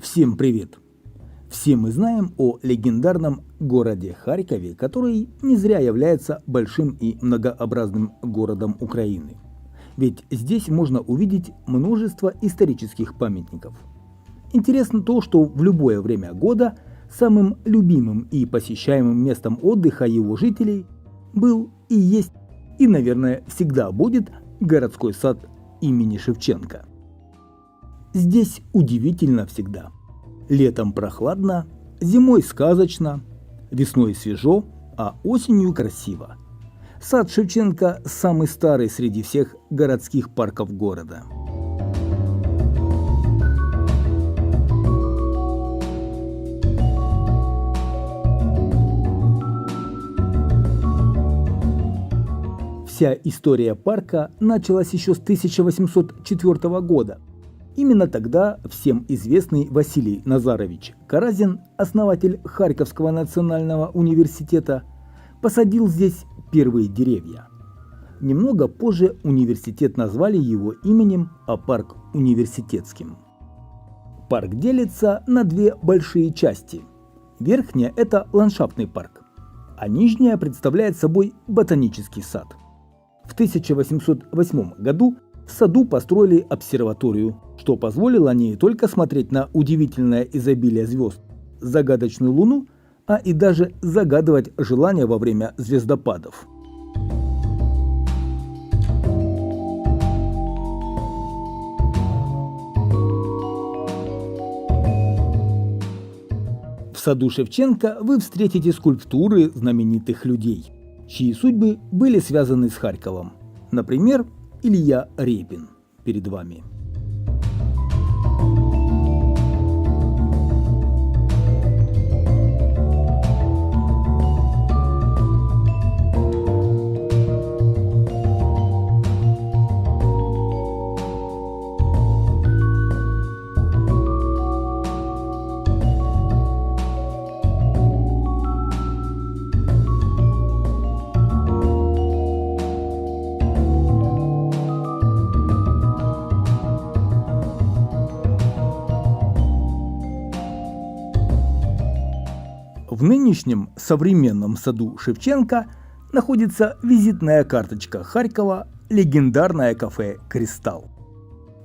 Всем привет! Все мы знаем о легендарном городе Харькове, который не зря является большим и многообразным городом Украины. Ведь здесь можно увидеть множество исторических памятников. Интересно то, что в любое время года самым любимым и посещаемым местом отдыха его жителей был и есть, и, наверное, всегда будет городской сад имени Шевченко. Здесь удивительно всегда. Летом прохладно, зимой сказочно, весной свежо, а осенью красиво. Сад Шевченко самый старый среди всех городских парков города. Вся история парка началась еще с 1804 года. Именно тогда всем известный Василий Назарович Каразин, основатель Харьковского национального университета, посадил здесь первые деревья. Немного позже университет назвали его именем, а парк – университетским. Парк делится на две большие части. Верхняя – это ландшафтный парк, а нижняя представляет собой ботанический сад. В 1808 году в саду построили обсерваторию, что позволило не только смотреть на удивительное изобилие звезд, загадочную Луну, а и даже загадывать желания во время звездопадов. В саду Шевченко вы встретите скульптуры знаменитых людей, чьи судьбы были связаны с Харьковом. Например, Илья Репин перед вами. В нынешнем современном саду Шевченко находится визитная карточка Харькова, легендарное кафе «Кристалл».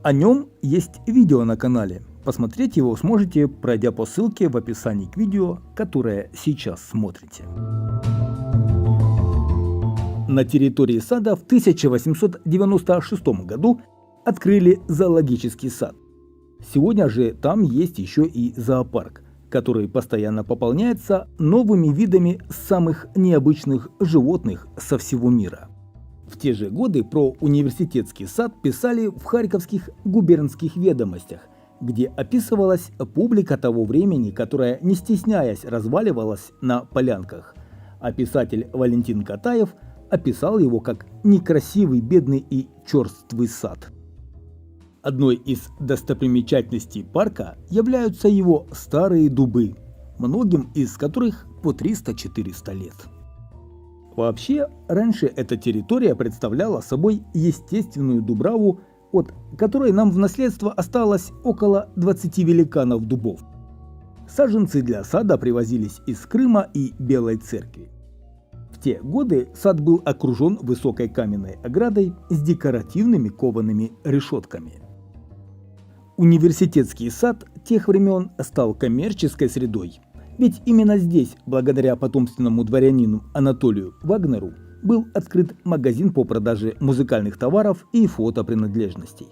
О нем есть видео на канале. Посмотреть его сможете, пройдя по ссылке в описании к видео, которое сейчас смотрите. На территории сада в 1896 году открыли зоологический сад. Сегодня же там есть еще и зоопарк, который постоянно пополняется новыми видами самых необычных животных со всего мира. В те же годы про университетский сад писали в харьковских губернских ведомостях, где описывалась публика того времени, которая, не стесняясь, разваливалась на полянках. А писатель Валентин Катаев описал его как некрасивый, бедный и черствый сад. Одной из достопримечательностей парка являются его старые дубы, многим из которых по 300-400 лет. Вообще, раньше эта территория представляла собой естественную дубраву, от которой нам в наследство осталось около 20 великанов дубов. Саженцы для сада привозились из Крыма и Белой Церкви. В те годы сад был окружен высокой каменной оградой с декоративными коваными решетками. Университетский сад тех времен стал коммерческой средой, ведь именно здесь, благодаря потомственному дворянину Анатолию Вагнеру, был открыт магазин по продаже музыкальных товаров и фотопринадлежностей.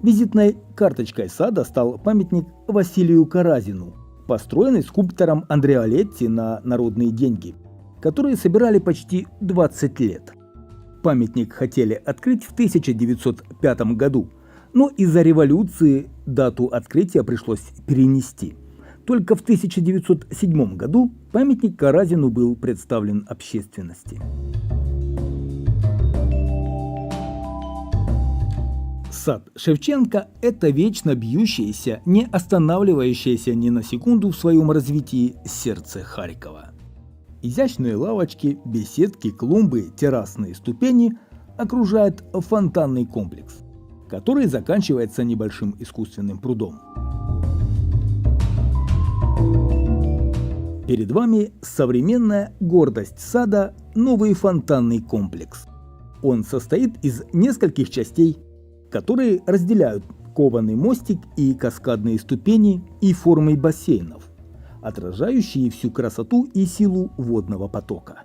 Визитной карточкой сада стал памятник Василию Каразину, построенный скульптором Андреолетти на народные деньги, которые собирали почти 20 лет. Памятник хотели открыть в 1905 году, но из-за революции дату открытия пришлось перенести. Только в 1907 году памятник Каразину был представлен общественности. Сад Шевченко – это вечно бьющееся, не останавливающееся ни на секунду в своем развитии сердце Харькова. Изящные лавочки, беседки, клумбы, террасные ступени окружает фонтанный комплекс, который заканчивается небольшим искусственным прудом. Перед вами современная гордость сада – новый фонтанный комплекс. Он состоит из нескольких частей, которые разделяют кованый мостик и каскадные ступени и формой бассейнов, отражающие всю красоту и силу водного потока.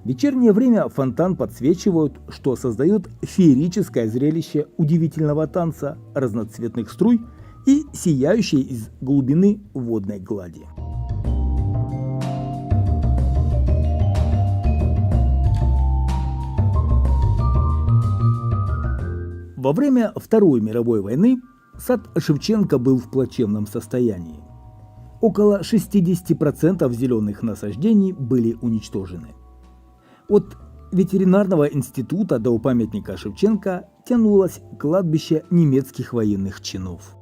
В вечернее время фонтан подсвечивают, что создает феерическое зрелище удивительного танца разноцветных струй и сияющей из глубины водной глади. Во время Второй мировой войны сад Шевченко был в плачевном состоянии. Около 60% зеленых насаждений были уничтожены. От ветеринарного института до памятника Шевченко тянулось кладбище немецких военных чинов.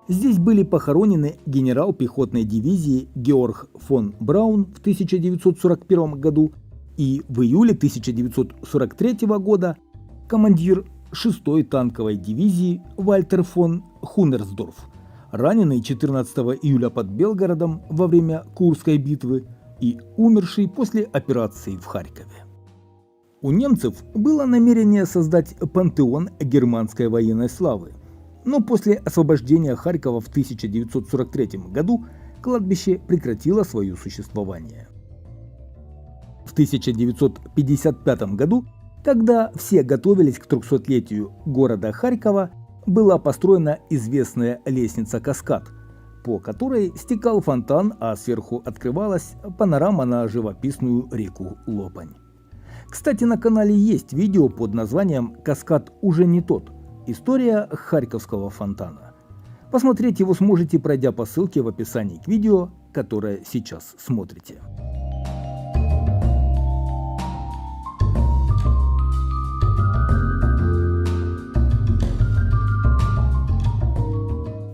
Здесь были похоронены генерал пехотной дивизии Георг фон Браун в 1941 году и в июле 1943 года командир 6-й танковой дивизии Вальтер фон Хунерсдорф, раненый 14 июля под Белгородом во время Курской битвы и умерший после операции в Харькове. У немцев было намерение создать пантеон германской военной славы, но после освобождения Харькова в 1943 году кладбище прекратило свое существование. В 1955 году, когда все готовились к 300-летию города Харькова, была построена известная лестница-каскад, по которой стекал фонтан, а сверху открывалась панорама на живописную реку Лопань. Кстати, на канале есть видео под названием «Каскад уже не тот. История Харьковского фонтана». Посмотреть его сможете, пройдя по ссылке в описании к видео, которое сейчас смотрите.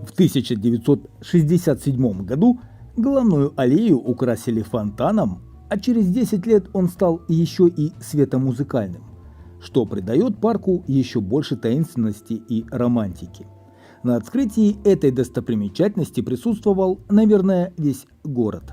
В 1967 году главную аллею украсили фонтаном, а через 10 лет он стал еще и светомузыкальным, что придает парку еще больше таинственности и романтики. На открытии этой достопримечательности присутствовал, наверное, весь город.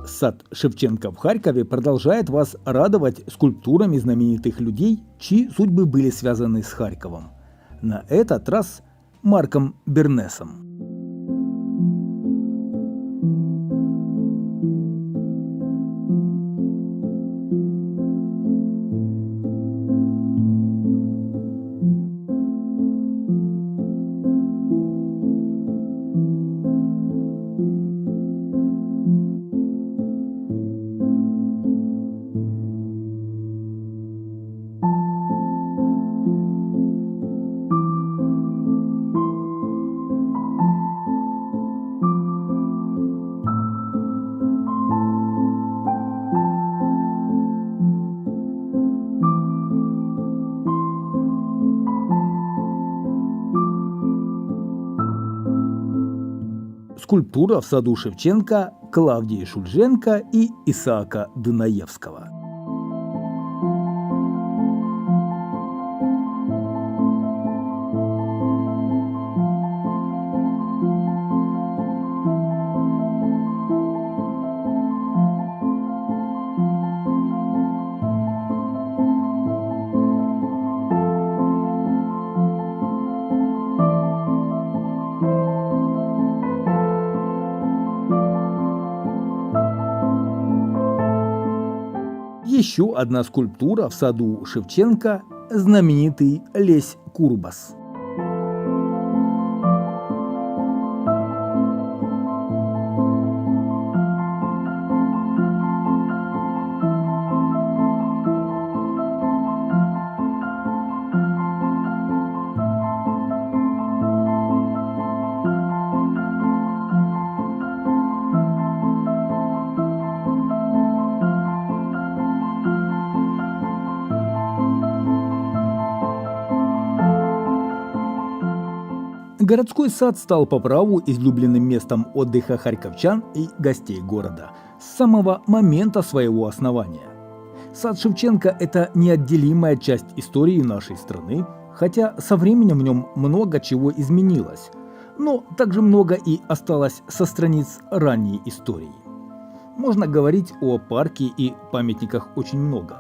Сад Шевченко в Харькове продолжает вас радовать скульптурами знаменитых людей, чьи судьбы были связаны с Харьковом. На этот раз Марком Бернесом. Скульптура в саду Шевченко Клавдии Шульженко и Исаака Дунаевского. Еще одна скульптура в саду Шевченко знаменитый Лесь Курбас. Городской сад стал по праву излюбленным местом отдыха харьковчан и гостей города с самого момента своего основания. Сад Шевченко – это неотделимая часть истории нашей страны, хотя со временем в нем много чего изменилось, но также много и осталось со страниц ранней истории. Можно говорить о парке и памятниках очень много.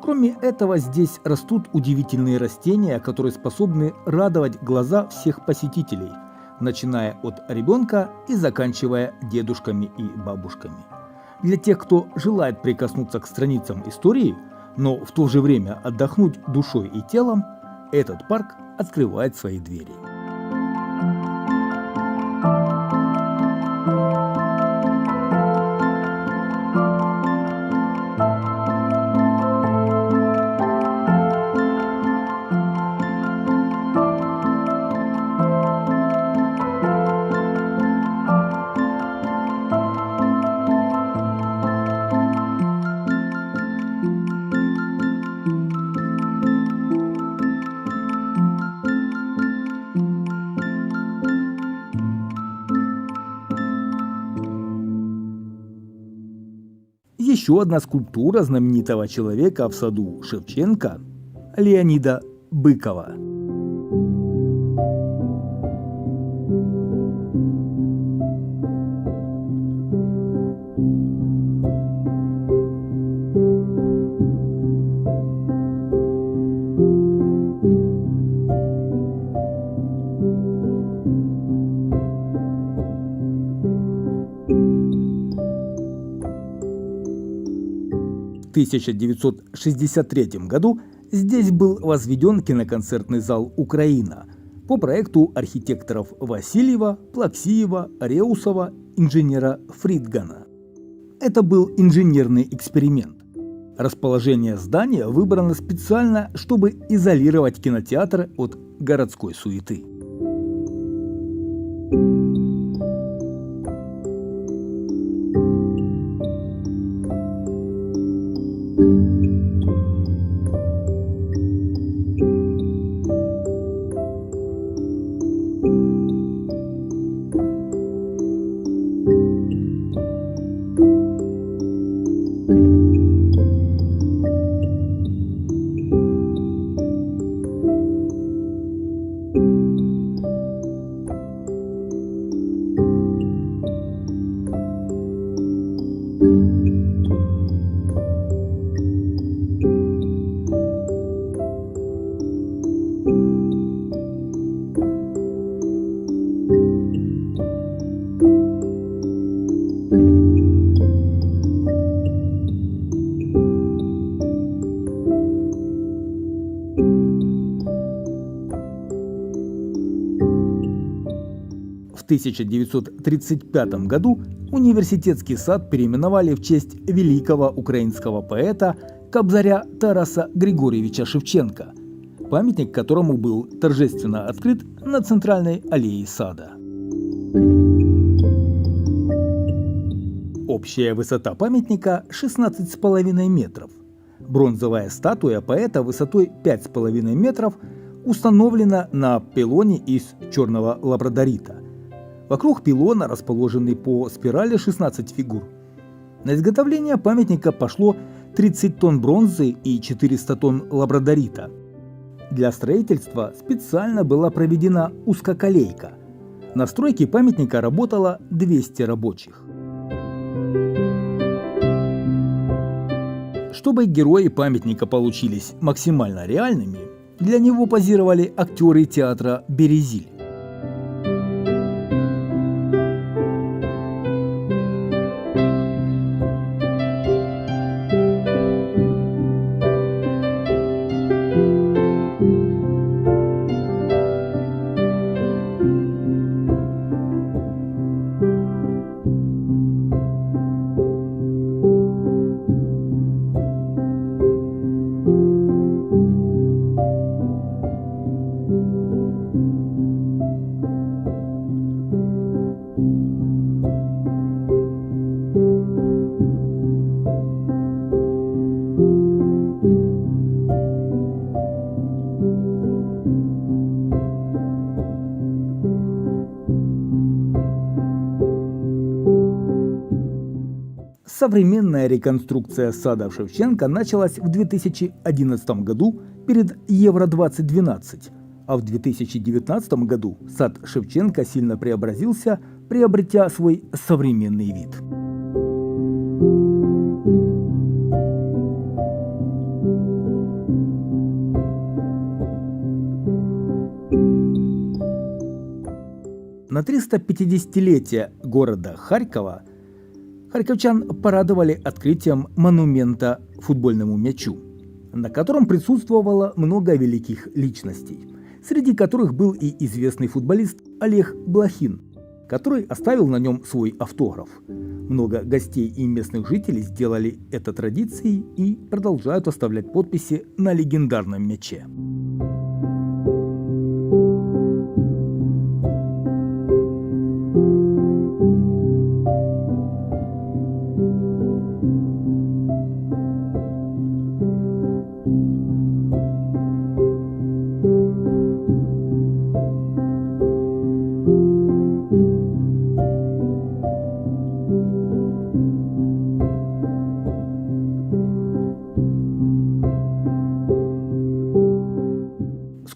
Кроме этого, здесь растут удивительные растения, которые способны радовать глаза всех посетителей, начиная от ребенка и заканчивая дедушками и бабушками. Для тех, кто желает прикоснуться к страницам истории, но в то же время отдохнуть душой и телом, этот парк открывает свои двери. Еще одна скульптура знаменитого человека в саду Шевченко – Леонида Быкова. В 1963 году здесь был возведен киноконцертный зал «Украина» по проекту архитекторов Васильева, Плаксиева, Реусова, инженера Фридгана. Это был инженерный эксперимент. Расположение здания выбрано специально, чтобы изолировать кинотеатр от городской суеты. В 1935 году университетский сад переименовали в честь великого украинского поэта Кобзаря Тараса Григорьевича Шевченко, памятник которому был торжественно открыт на центральной аллее сада. Общая высота памятника 16,5 метров. Бронзовая статуя поэта высотой 5,5 метров установлена на пилоне из черного лабрадорита. Вокруг пилона расположены по спирали 16 фигур. На изготовление памятника пошло 30 тонн бронзы и 400 тонн лабрадорита. Для строительства специально была проведена узкоколейка. На стройке памятника работало 200 рабочих. Чтобы герои памятника получились максимально реальными, для него позировали актеры театра «Березиль». Современная реконструкция сада Шевченко началась в 2011 году перед Евро-2012, а в 2019 году сад Шевченко сильно преобразился, приобретя свой современный вид. На 350-летие города Харькова харьковчан порадовали открытием монумента футбольному мячу, на котором присутствовало много великих личностей, среди которых был и известный футболист Олег Блохин, который оставил на нем свой автограф. Много гостей и местных жителей сделали это традицией и продолжают оставлять подписи на легендарном мяче.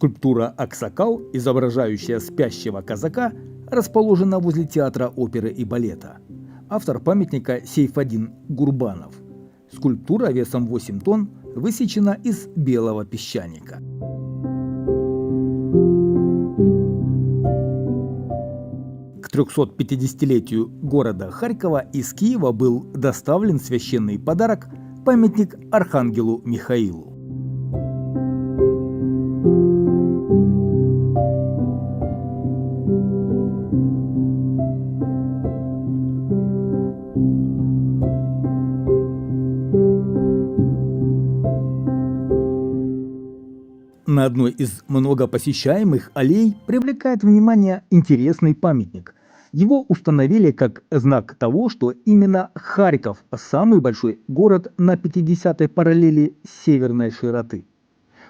Скульптура «Аксакал», изображающая спящего казака, расположена возле театра оперы и балета. Автор памятника Сейфадин Гурбанов. Скульптура весом 8 тонн высечена из белого песчаника. К 350-летию города Харькова из Киева был доставлен священный подарок – памятник архангелу Михаилу. На одной из многопосещаемых аллей привлекает внимание интересный памятник. Его установили как знак того, что именно Харьков – самый большой город на 50-й параллели северной широты.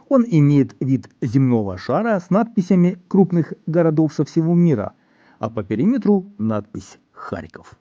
Он имеет вид земного шара с надписями крупных городов со всего мира, а по периметру надпись «Харьков».